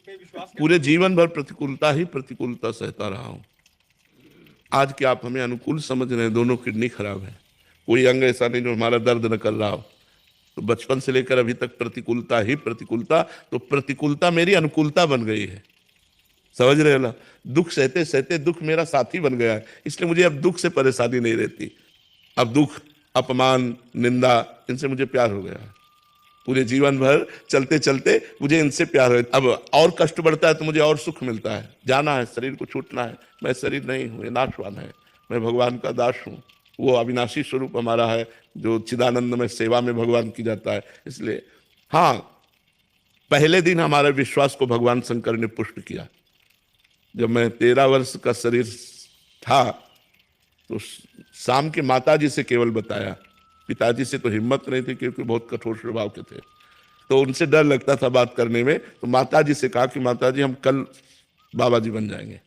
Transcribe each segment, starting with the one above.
पूरे जीवन भर प्रतिकूलता ही प्रतिकूलता सहता रहा हूं। आज के आप हमें अनुकूल समझ रहे हैं, दोनों किडनी खराब है, कोई अंग ऐसा नहीं जो हमारा दर्द न कर रहा हो। तो बचपन से लेकर अभी तक प्रतिकूलता ही प्रतिकूलता, तो प्रतिकूलता मेरी अनुकूलता बन गई है, समझ रहे हो ना। दुख सहते सहते दुख मेरा साथी बन गया है, इसलिए मुझे अब दुख से परेशानी नहीं रहती। अब दुख, अपमान, निंदा, इनसे मुझे प्यार हो गया है। पूरे जीवन भर चलते चलते मुझे इनसे प्यार है। अब और कष्ट बढ़ता है तो मुझे और सुख मिलता है। जाना है, शरीर को छूटना है। मैं शरीर नहीं हूं, ये नाशवान है, मैं भगवान का दास हूं। वो अविनाशी स्वरूप हमारा है जो चिदानंद में सेवा में भगवान की जाता है। इसलिए हाँ, पहले दिन हमारे विश्वास को भगवान शंकर ने पुष्ट किया। जब मैं 13 वर्ष का शरीर था तो शाम के माताजी से केवल बताया, पिताजी से तो हिम्मत नहीं थी क्योंकि बहुत कठोर स्वभाव के थे, तो उनसे डर लगता था बात करने में। तो माताजी से कहा कि माताजी हम कल बाबा जी बन जाएंगे।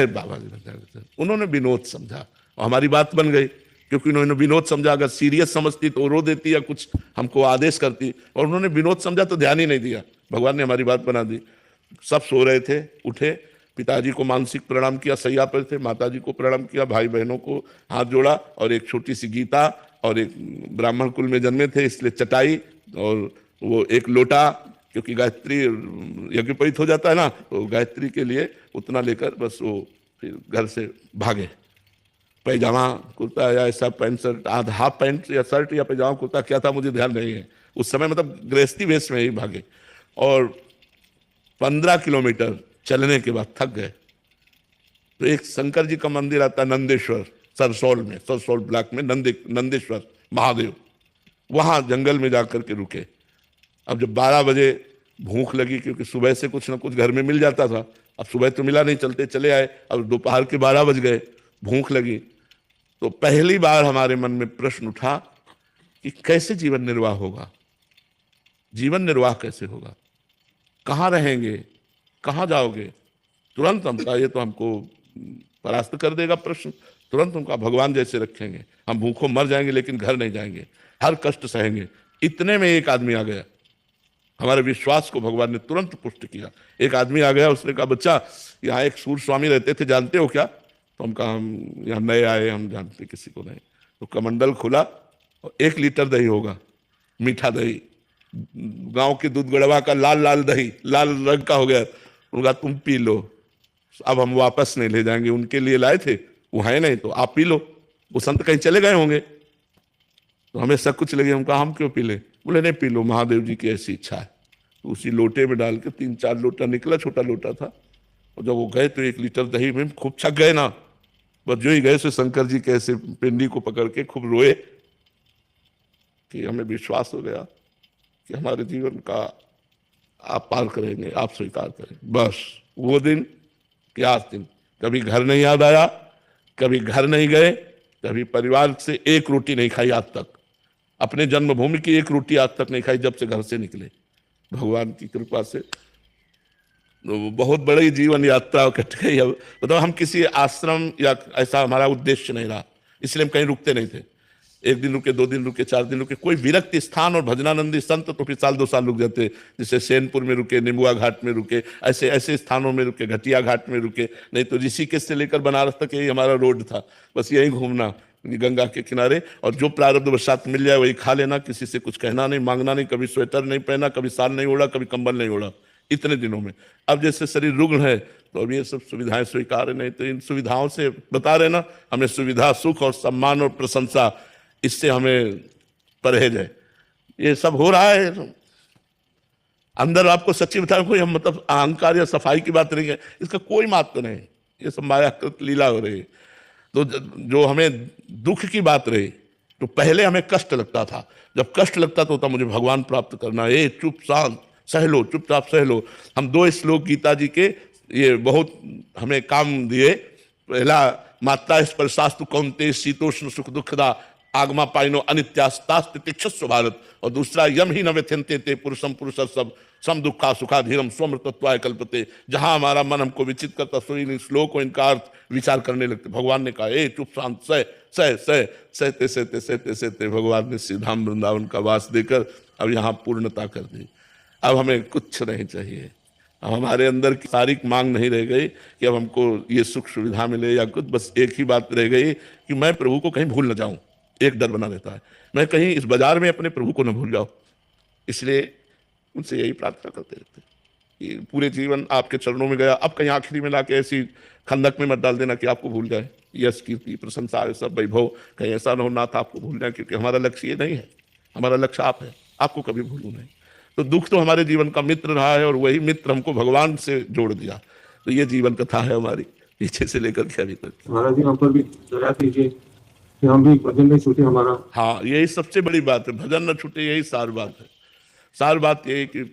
बाबा जी बन जाएंगे, उन्होंने विनोद समझा और हमारी बात बन गई। क्योंकि उन्होंने विनोद समझा, अगर सीरियस समझती तो रो देती या कुछ हमको आदेश करती, और उन्होंने विनोद समझा तो ध्यान ही नहीं दिया। भगवान ने हमारी बात बना दी। सब सो रहे थे, उठे, पिताजी को मानसिक प्रणाम किया, सैया पर थे, माताजी को प्रणाम किया, भाई बहनों को हाथ जोड़ा, और एक छोटी सी गीता, और एक ब्राह्मण कुल में जन्मे थे इसलिए चटाई, और वो एक लोटा, क्योंकि गायत्री यज्ञोपवीत हो जाता है ना, तो गायत्री के लिए उतना लेकर बस वो फिर घर से भागे। पैजामा कुर्ता या ऐसा पैंट शर्ट, हाफ पैंट या शर्ट या पैजामा कुर्ता क्या था मुझे ध्यान नहीं है उस समय, मतलब गृहस्थी वेश में ही भागे। और 15 किलोमीटर चलने के बाद थक गए। तो एक शंकर जी का मंदिर आता है नंदेश्वर, सरसौल में, सरसौल ब्लॉक में नंदेश्वर महादेव, वहां जंगल में जाकर के रुके। अब जब 12 बजे भूख लगी, क्योंकि सुबह से कुछ ना कुछ घर में मिल जाता था, अब सुबह तो मिला नहीं, चलते चले आए। अब दोपहर के 12 बज गए, भूख लगी, तो पहली बार हमारे मन में प्रश्न उठा कि कैसे जीवन निर्वाह होगा, जीवन निर्वाह कैसे होगा, कहाँ रहेंगे, कहाँ जाओगे। तुरंत हम कहा ये तो हमको परास्त कर देगा प्रश्न। तुरंत उनका भगवान जैसे रखेंगे, हम भूखों मर जाएंगे लेकिन घर नहीं जाएंगे, हर कष्ट सहेंगे। इतने में एक आदमी आ गया, हमारे विश्वास को भगवान ने तुरंत पुष्ट किया। एक आदमी आ गया, उसने कहा बच्चा यहाँ एक सूर स्वामी रहते थे, जानते हो क्या। तो हम कहा हम यहाँ नए आए, हम जानते किसी को नहीं। तो कमंडल खुला और 1 लीटर दही होगा, मीठा दही, गांव के दूध गड़वा का लाल लाल दही, लाल रंग का हो गया। उनका तुम पी लो, अब हम वापस नहीं ले जाएंगे, उनके लिए लाए थे, वो है नहीं तो आप पी लो, वो संत कहीं चले गए होंगे। तो हमें सब कुछ लगे, हम कहा हम क्यों पी ले। बोले नहीं पी लो, महादेव जी की ऐसी इच्छा है। तो उसी लोटे में डाल के 3-4 लोटा निकला, छोटा लोटा था। और जब वो गए तो 1 लीटर दही में खूब छक गए ना। बस जो ही गए सो शंकर जी के ऐसे पिंडी को पकड़ के खूब रोए कि हमें विश्वास हो गया कि हमारे जीवन का आप पार करेंगे, आप स्वीकार करें। बस वो दिन कि आज दिन, कभी घर नहीं याद आया, कभी घर नहीं गए, कभी परिवार से एक रोटी नहीं खाई आज तक, अपने जन्मभूमि की एक रोटी आज तक नहीं खाई जब से घर से निकले, भगवान की कृपा से। तो बहुत बड़ी जीवन यात्रा कट गई। अब मतलब हम किसी आश्रम या ऐसा हमारा उद्देश्य नहीं रहा, इसलिए हम कहीं रुकते नहीं थे। 1 दिन रुके, 2 दिन रुके, 4 दिन रुके, कोई विरक्त स्थान और भजनानंदी संत तो फिर साल 2 साल रुक जाते, जैसे सैनपुर में रुके, निम्बुआ घाट में रुके, ऐसे ऐसे स्थानों में रुके, घटिया घाट में रुके। नहीं तो ऋषिकेश से लेकर बनारस तक यही हमारा रोड था, बस यही घूमना गंगा के किनारे, और जो प्रारब्ध बरसात मिल जाए वही खा लेना, किसी से कुछ कहना नहीं, मांगना नहीं, कभी स्वेटर नहीं पहना, कभी साल नहीं ओढ़ा, कभी कंबल नहीं ओढ़ा, इतने दिनों में। अब जैसे शरीर रुग्ण है तो अब ये सब सुविधाएं स्वीकार नहीं, तो इन सुविधाओं से बता रहे ना, हमें सुविधा, सुख और सम्मान और प्रशंसा, इससे हमें परहेज है। ये सब हो रहा है अंदर। आपको सच्ची बताऊं, कोई हम मतलब अहंकार या सफाई की बात नहीं है, इसका कोई महत्व नहीं, ये सब मायाकृत लीला हो रही है। तो जो हमें दुख की बात रही, तो पहले हमें कष्ट लगता था, जब कष्ट लगता तो होता मुझे भगवान प्राप्त करना, ये चुप शांत सह लो, चुपचाप सह लो। हम 2 श्लोक गीता जी के ये बहुत हमें काम दिए। पहला, मात्रा स्पर्शास्तु कौन्तेय शीतोष्ण सुख दुखदा आगमा पाइनो अनित्यास्तास्ति तिक्षस्व भारत। और दूसरा, यम ही न व्यथ्यन्ते ते पुरुषम पुरुष सब सम दुखा सुखाधीरम स्वमृतत्वाय कल्पते। जहां हमारा मन हमको विचित करता, सो इन श्लोक को, इनका अर्थ विचार करने लगते। भगवान ने कहा ए चुप शांत सह सह सह, सहते सहते सहते सहते भगवान ने श्रीधाम वृंदावन का वास देकर अब यहाँ पूर्णता कर दी। अब हमें कुछ नहीं चाहिए, अब हमारे अंदर की शारीरिक मांग नहीं रह गई कि अब हमको ये सुख सुविधा मिले या कुछ, बस एक ही बात रह गई कि मैं प्रभु को कहीं भूल न जाऊं। एक डर बना रहता है, मैं कहीं इस बाजार में अपने प्रभु को न भूल जाऊं। इसलिए उनसे यही प्रार्थना करते रहते कि पूरे जीवन आपके चरणों में गया, अब कहीं आखिरी में लाके ऐसी खंदक में मत डाल देना कि आपको भूल जाए। यश कीर्ति प्रशंसा सब वैभव कहीं ऐसा न हो नाथ आपको भूल जाए, क्योंकि हमारा लक्ष्य ये नहीं है, हमारा लक्ष्य आप है, आपको कभी भूलू नहीं। तो दुख तो हमारे जीवन का मित्र रहा है और वही मित्र हमको भगवान से जोड़ दिया। तो ये जीवन कथा है हमारी पीछे से लेकर के अभी तक। महाराज जी हम पर भी दया कीजिए कि हम भी भजन नहीं छूटे हमारा। हाँ, यही सबसे बड़ी बात है, भजन न छूटे, यही सार बात है। सार बात यही कि